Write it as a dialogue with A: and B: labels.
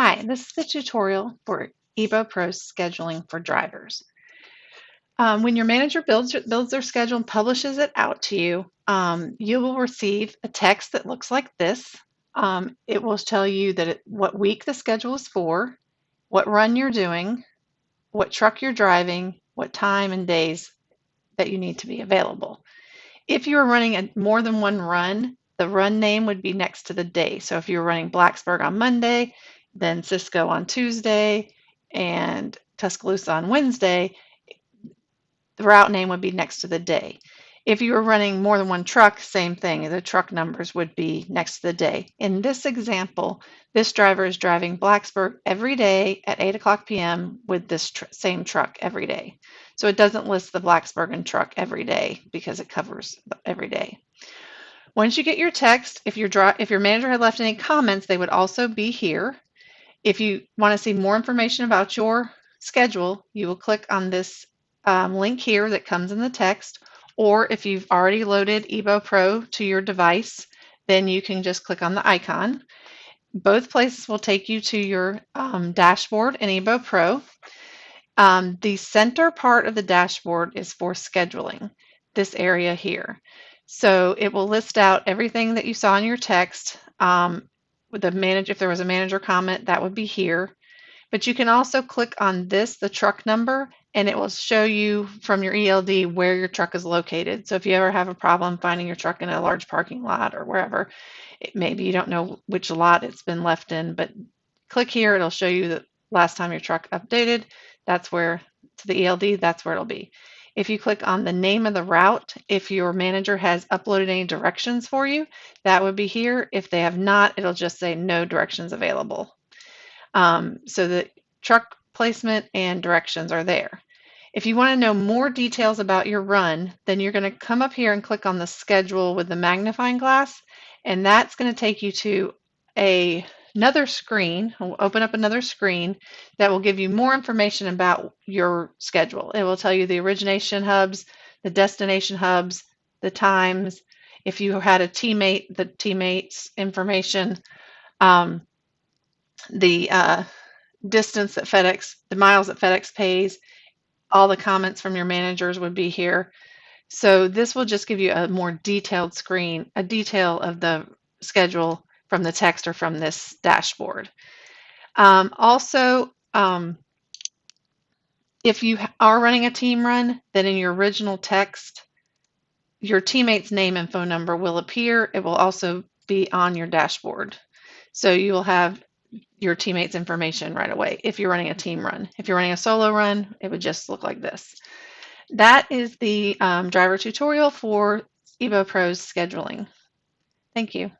A: Hi, this is the tutorial for EBO Pro scheduling for drivers. When your manager builds their schedule and publishes it out to you, you will receive a text that looks like this. It will tell you what week the schedule is for, what run you're doing, what truck you're driving, what time and days that you need to be available. If you are running more than one run, the run name would be next to the day. So if you're running Blacksburg on Monday, then Cisco on Tuesday, and Tuscaloosa on Wednesday, the route name would be next to the day. If you were running more than one truck, same thing. The truck numbers would be next to the day. In this example, this driver is driving Blacksburg every day at 8 o'clock p.m. with this same truck every day. So it doesn't list the Blacksburg truck every day because it covers every day. Once you get your text, if your manager had left any comments, they would also be here. If you want to see more information about your schedule, you will click on this link here that comes in the text, or if you've already loaded EBO Pro to your device, then you can just click on the icon. Both places will take you to your dashboard in EBO Pro. The center part of the dashboard is for scheduling, this area here. So it will list out everything that you saw in your text. With if there was a manager comment, that would be here. But you can also click on this, the truck number, and it will show you from your ELD where your truck is located. So if you ever have a problem finding your truck in a large parking lot or wherever, maybe you don't know which lot it's been left in, but click here, it'll show you the last time your truck updated. That's where, to the ELD, that's where it'll be. If you click on the name of the route, if your manager has uploaded any directions for you, that would be here. If they have not, it'll just say no directions available. So the truck placement and directions are there. If you want to know more details about your run, then you're going to come up here and click on the schedule with the magnifying glass, and that's going to take you to another screen. We'll open up another screen that will give you more information about your schedule. It will tell you the origination hubs, the destination hubs, the times. If you had a teammate, the teammates information, the distance that FedEx, the miles that FedEx pays, all the comments from your managers would be here. So this will just give you a more detailed screen, a detail of the schedule from the text or from this dashboard. Also, if you are running a team run, then in your original text, your teammate's name and phone number will appear. It will also be on your dashboard. So you will have your teammates' information right away if you're running a team run. If you're running a solo run, it would just look like this. That is the driver tutorial for EBO Pro's scheduling. Thank you.